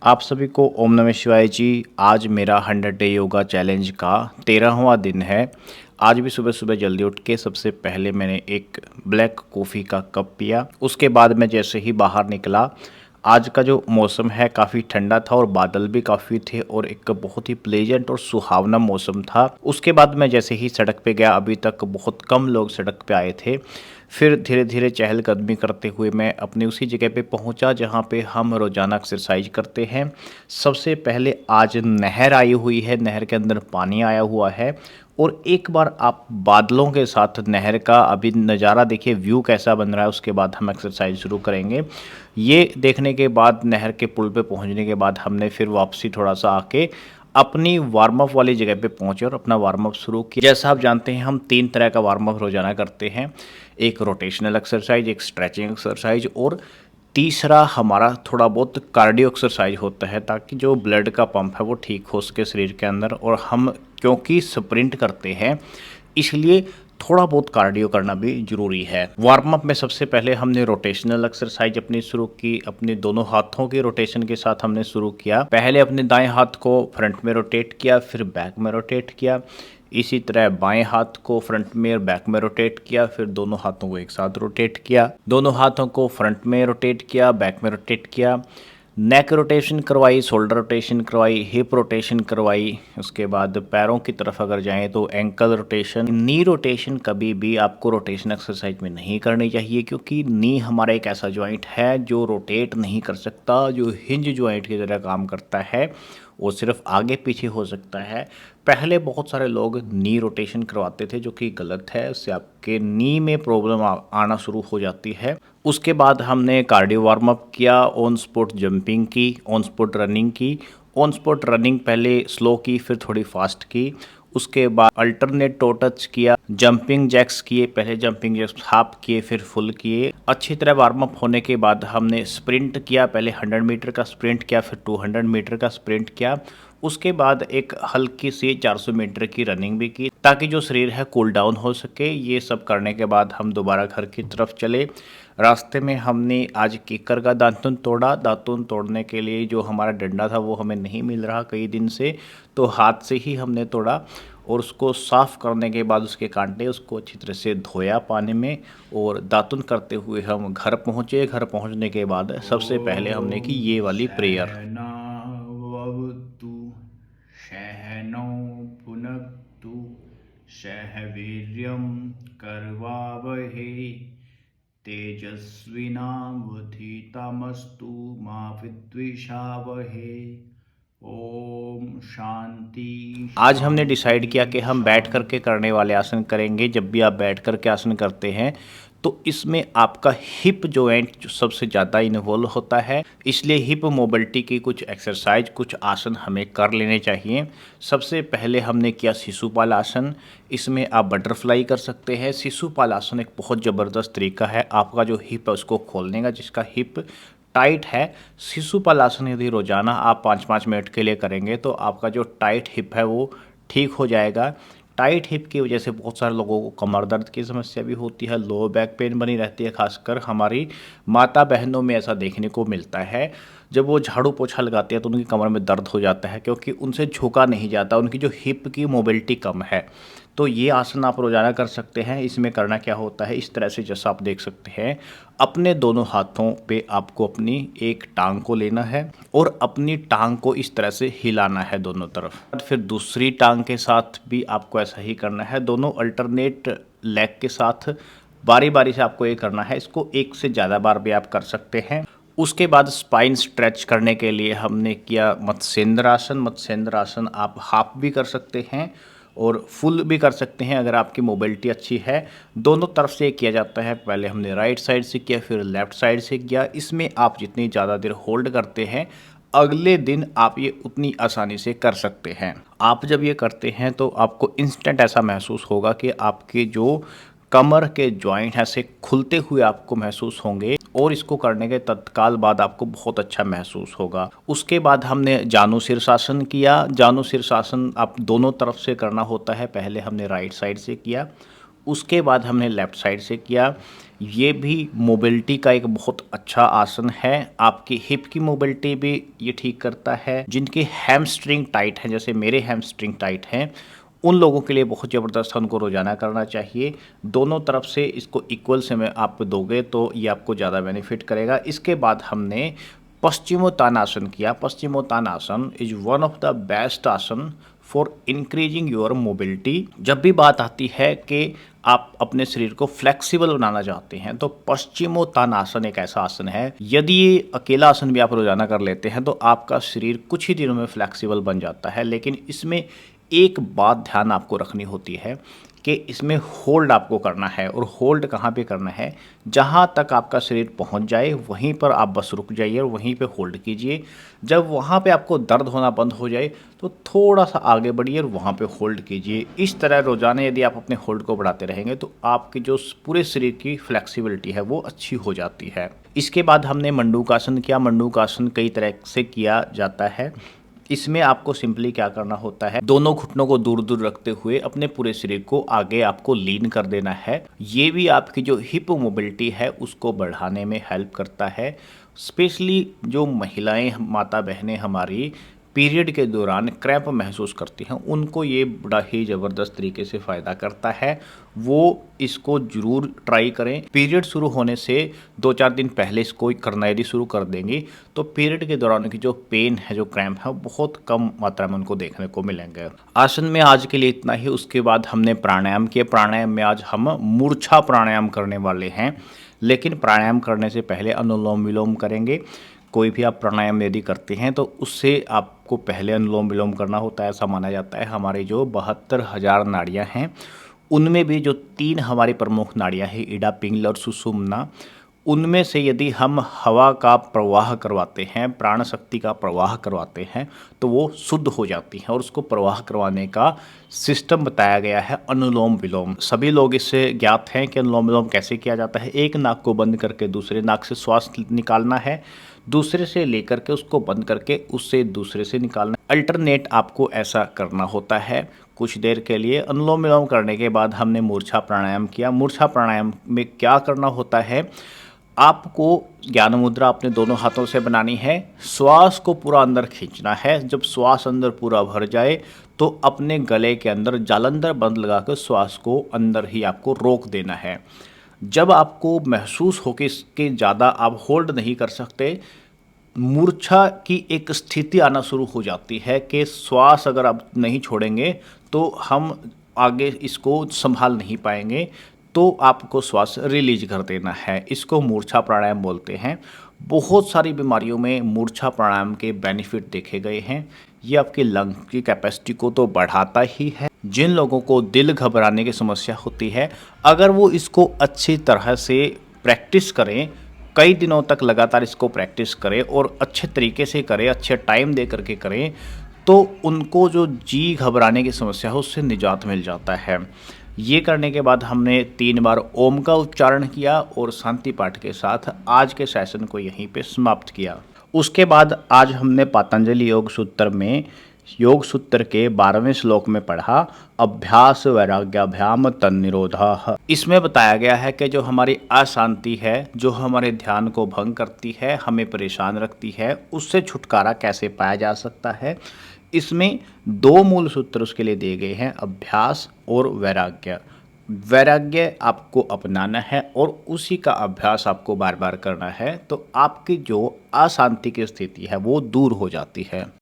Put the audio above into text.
आप सभी को ओम नमः शिवाय जी। आज मेरा 100 डे योगा चैलेंज का 13वां दिन है। आज भी सुबह सुबह जल्दी उठ के सबसे पहले मैंने एक ब्लैक कॉफ़ी का कप पिया। उसके बाद मैं जैसे ही बाहर निकला, आज का जो मौसम है काफ़ी ठंडा था और बादल भी काफ़ी थे और एक बहुत ही प्लेजेंट और सुहावना मौसम था। उसके बाद मैं जैसे ही सड़क पे गया, अभी तक बहुत कम लोग सड़क पे आए थे। फिर धीरे धीरे चहलकदमी करते हुए मैं अपनी उसी जगह पे पहुंचा जहां पे हम रोज़ाना एक्सरसाइज करते हैं। सबसे पहले आज नहर आई हुई है, नहर के अंदर पानी आया हुआ है और एक बार आप बादलों के साथ नहर का अभी नज़ारा देखिए, व्यू कैसा बन रहा है। उसके बाद हम एक्सरसाइज शुरू करेंगे। ये देखने के बाद नहर के पुल पे पहुंचने के बाद हमने फिर वापसी थोड़ा सा आके अपनी वार्म अप वाली जगह पे पहुंचे और अपना वार्म अप शुरू किया। जैसा आप जानते हैं, हम 3 तरह का वार्म अप रोजाना करते हैं। एक रोटेशनल एक्सरसाइज, एक स्ट्रेचिंग एक्सरसाइज और तीसरा हमारा थोड़ा बहुत कार्डियो एक्सरसाइज होता है, ताकि जो ब्लड का पंप है वो ठीक हो सके शरीर के अंदर। और हम क्योंकि स्प्रिंट करते हैं, इसलिए थोड़ा बहुत कार्डियो करना भी ज़रूरी है। वार्म अप में सबसे पहले हमने रोटेशनल एक्सरसाइज अपनी शुरू की। अपने दोनों हाथों के रोटेशन के साथ हमने शुरू किया। पहले अपने दाएं हाथ को फ्रंट में रोटेट किया, फिर बैक में रोटेट किया। इसी तरह बाएं हाथ को फ्रंट में और बैक में रोटेट किया, फिर दोनों हाथों को एक साथ रोटेट किया। दोनों हाथों को फ्रंट में रोटेट किया, बैक में रोटेट किया। नेक रोटेशन करवाई, शोल्डर रोटेशन करवाई, हिप रोटेशन करवाई। उसके बाद पैरों की तरफ अगर जाएं तो एंकल रोटेशन। नी रोटेशन कभी भी आपको रोटेशन एक्सरसाइज में नहीं करनी चाहिए, क्योंकि नी हमारा एक ऐसा जॉइंट है जो रोटेट नहीं कर सकता, जो हिंज जॉइंट की तरह काम करता है। वो सिर्फ आगे पीछे हो सकता है। पहले बहुत सारे लोग नी रोटेशन करवाते थे, जो कि गलत है। उससे आपके नी में प्रॉब्लम आना शुरू हो जाती है। उसके बाद हमने कार्डियो वार्म अप किया, ऑन स्पॉट जंपिंग की, ऑन स्पॉट रनिंग की। ऑन स्पॉट रनिंग पहले स्लो की, फिर थोड़ी फास्ट की। उसके बाद अल्टरनेट टो टच किया, जंपिंग जैक्स किए। पहले जंपिंग जैक्स हाफ किए, फिर फुल किए। अच्छी तरह वार्म अप होने के बाद हमने स्प्रिंट किया। पहले 100 मीटर का स्प्रिंट किया, फिर 200 मीटर का स्प्रिंट किया। उसके बाद एक हल्की सी 400 मीटर की रनिंग भी की, ताकि जो शरीर है कूल डाउन हो सके। ये सब करने के बाद हम दोबारा घर की तरफ चले। रास्ते में हमने आज कीकर का दातुन तोड़ा। दातुन तोड़ने के लिए जो हमारा डंडा था वो हमें नहीं मिल रहा कई दिन से, तो हाथ से ही हमने तोड़ा। और उसको साफ़ करने के बाद उसके कांटे, उसको अच्छी तरह से धोया पानी में और दातुन करते हुए हम घर पहुँचे। घर पहुँचने के बाद सबसे पहले हमने की ये वाली प्रेयर। सहनावतु सहनौ भुनक्तु सह वीर्यं करवावहै तेजस्विनावधीतमस्तु मा विद्विषावहै। ओम शांति आज हमने डिसाइड किया शांति कि हम बैठ करके शांति। करने वाले आसन करेंगे। जब भी आप बैठ करके आसन करते हैं तो इसमें आपका हिप जॉइंट जो सबसे ज़्यादा इन्वॉल्व होता है, इसलिए हिप मोबिलिटी की कुछ एक्सरसाइज, कुछ आसन हमें कर लेने चाहिए। सबसे पहले हमने किया शिशुपाल आसन। इसमें आप बटरफ्लाई कर सकते हैं। शिशुपाल आसन एक बहुत ज़बरदस्त तरीका है आपका जो हिप है उसको खोलने का, जिसका हिप टाइट है। शिशुपाल आसन यदि रोजाना आप 5-5 मिनट के लिए करेंगे तो आपका जो टाइट हिप है वो ठीक हो जाएगा। टाइट हिप की वजह से बहुत सारे लोगों को कमर दर्द की समस्या भी होती है, लो बैक पेन बनी रहती है। खासकर हमारी माता बहनों में ऐसा देखने को मिलता है। जब वो झाड़ू पोछा लगाते हैं तो उनकी कमर में दर्द हो जाता है, क्योंकि उनसे झुका नहीं जाता, उनकी जो हिप की मोबिलिटी कम है। तो ये आसन आप रोज़ाना कर सकते हैं। इसमें करना क्या होता है, इस तरह से जैसा आप देख सकते हैं, अपने दोनों हाथों पे आपको अपनी एक टांग को लेना है और अपनी टांग को इस तरह से हिलाना है दोनों तरफ। फिर दूसरी टांग के साथ भी आपको ऐसा ही करना है। दोनों अल्टरनेट लेग के साथ बारी बारी से आपको ये करना है। इसको एक से ज़्यादा बार भी आप कर सकते हैं। उसके बाद स्पाइन स्ट्रेच करने के लिए हमने किया मत्स्येंद्र आसन। मत्स्येंद्र आसन आप हाफ भी कर सकते हैं और फुल भी कर सकते हैं अगर आपकी मोबिलिटी अच्छी है। दोनों तरफ से किया जाता है। पहले हमने राइट साइड से किया, फिर लेफ्ट साइड से किया। इसमें आप जितनी ज़्यादा देर होल्ड करते हैं, अगले दिन आप ये उतनी आसानी से कर सकते हैं। आप जब ये करते हैं तो आपको इंस्टेंट ऐसा महसूस होगा कि आपके जो कमर के जॉइंट ऐसे खुलते हुए आपको महसूस होंगे और इसको करने के तत्काल बाद आपको बहुत अच्छा महसूस होगा। उसके बाद हमने जानु शीर्षासन किया। जानु शीर्षासन आप दोनों तरफ से करना होता है। पहले हमने राइट साइड से किया, उसके बाद हमने लेफ़्ट साइड से किया। ये भी मोबिलिटी का एक बहुत अच्छा आसन है। आपकी हिप की मोबिलिटी भी ये ठीक करता है। जिनके हैमस्ट्रिंग टाइट हैं, जैसे मेरे हैमस्ट्रिंग टाइट हैं, उन लोगों के लिए बहुत ज़बरदस्त उनको रोज़ाना करना चाहिए। दोनों तरफ से इसको इक्वल समय आप दोगे तो ये आपको ज़्यादा बेनिफिट करेगा। इसके बाद हमने पश्चिमोत्तानासन किया। Paschimottanasana is one of the best आसन फॉर इंक्रीजिंग योर मोबिलिटी। जब भी बात आती है कि आप अपने शरीर को फ्लेक्सिबल बनाना चाहते हैं तो पश्चिमोत्तानासन एक ऐसा आसन है। यदि ये अकेला आसन भी आप रोजाना कर लेते हैं तो आपका शरीर कुछ ही दिनों में फ्लेक्सिबल बन जाता है। लेकिन इसमें एक बात ध्यान आपको रखनी होती है कि इसमें होल्ड आपको करना है। और होल्ड कहाँ पे करना है? जहाँ तक आपका शरीर पहुँच जाए वहीं पर आप बस रुक जाइए और वहीं पे होल्ड कीजिए। जब वहाँ पे आपको दर्द होना बंद हो जाए तो थोड़ा सा आगे बढ़िए और वहाँ पे होल्ड कीजिए। इस तरह रोज़ाना यदि आप अपने होल्ड को बढ़ाते रहेंगे तो आपकी जो पूरे शरीर की फ्लेक्सिबिलिटी है वो अच्छी हो जाती है। इसके बाद हमने मंडूकासन किया। मंडूकासन कई तरह से किया जाता है। इसमें आपको सिंपली क्या करना होता है, दोनों घुटनों को दूर दूर रखते हुए अपने पूरे शरीर को आगे आपको लीन कर देना है। ये भी आपकी जो हिप मोबिलिटी है उसको बढ़ाने में हेल्प करता है। स्पेशली जो महिलाएं, माता बहनें हमारी पीरियड के दौरान क्रैम्प महसूस करती हैं, उनको ये बड़ा ही ज़बरदस्त तरीके से फ़ायदा करता है। वो इसको ज़रूर ट्राई करें। पीरियड शुरू होने से 2-4 दिन पहले इसको करना यदि शुरू कर देंगे तो पीरियड के दौरान की जो पेन है, जो क्रैम्प है, बहुत कम मात्रा में उनको देखने को मिलेंगे। आसन में आज के लिए इतना ही। उसके बाद हमने प्राणायाम किए। प्राणायाम में आज हम मूर्छा प्राणायाम करने वाले हैं। लेकिन प्राणायाम करने से पहले अनुलोम विलोम करेंगे। कोई भी आप प्राणायाम यदि करते हैं तो उससे आपको पहले अनुलोम विलोम करना होता है। ऐसा माना जाता है हमारी जो 72,000 नाड़ियाँ हैं उनमें भी जो 3 हमारी प्रमुख नाड़ियाँ हैं, इडा, पिंगला और सुषुम्ना, उनमें से यदि हम हवा का प्रवाह करवाते हैं, प्राण शक्ति का प्रवाह करवाते हैं तो वो शुद्ध हो जाती हैं। और उसको प्रवाह करवाने का सिस्टम बताया गया है अनुलोम विलोम। सभी लोग इससे ज्ञात हैं कि अनुलोम विलोम कैसे किया जाता है। एक नाक को बंद करके दूसरे नाक से श्वास निकालना है, दूसरे से लेकर के उसको बंद करके उससे दूसरे से निकालना है। अल्टरनेट आपको ऐसा करना होता है कुछ देर के लिए। अनुलोम विलोम करने के बाद हमने मूर्छा प्राणायाम किया। मूर्छा प्राणायाम में क्या करना होता है, आपको ज्ञान मुद्रा अपने दोनों हाथों से बनानी है। श्वास को पूरा अंदर खींचना है। जब श्वास अंदर पूरा भर जाए तो अपने गले के अंदर जालंधर बंद लगाकर श्वास को अंदर ही आपको रोक देना है। जब आपको महसूस हो कि इसके ज़्यादा आप होल्ड नहीं कर सकते, मूर्छा की एक स्थिति आना शुरू हो जाती है कि श्वास अगर आप नहीं छोड़ेंगे तो हम आगे इसको संभाल नहीं पाएंगे, तो आपको श्वास रिलीज कर देना है। इसको मूर्छा प्राणायाम बोलते हैं। बहुत सारी बीमारियों में मूर्छा प्राणायाम के बेनिफिट देखे गए हैं। ये आपके लंग की कैपेसिटी को तो बढ़ाता ही है। जिन लोगों को दिल घबराने की समस्या होती है, अगर वो इसको अच्छी तरह से प्रैक्टिस करें, कई दिनों तक लगातार इसको प्रैक्टिस करें और अच्छे तरीके से करें, अच्छे टाइम दे करके करें, तो उनको जो जी घबराने की समस्या है उससे निजात मिल जाता है। ये करने के बाद हमने 3 बार ओम का उच्चारण किया और शांति पाठ के साथ आज के सेशन को यहीं पे समाप्त किया। उसके बाद आज हमने पतंजलि योग सूत्र में योग सूत्र के 12वें श्लोक में पढ़ा, अभ्यास वैराग्याभ्याम तन्निरोधः। इसमें बताया गया है कि जो हमारी अशांति है, जो हमारे ध्यान को भंग करती है, हमें परेशान रखती है, उससे छुटकारा कैसे पाया जा सकता है। इसमें 2 मूल सूत्र उसके लिए दिए गए हैं, अभ्यास और वैराग्य। वैराग्य आपको अपनाना है और उसी का अभ्यास आपको बार बार करना है, तो आपकी जो अशांति की स्थिति है वो दूर हो जाती है।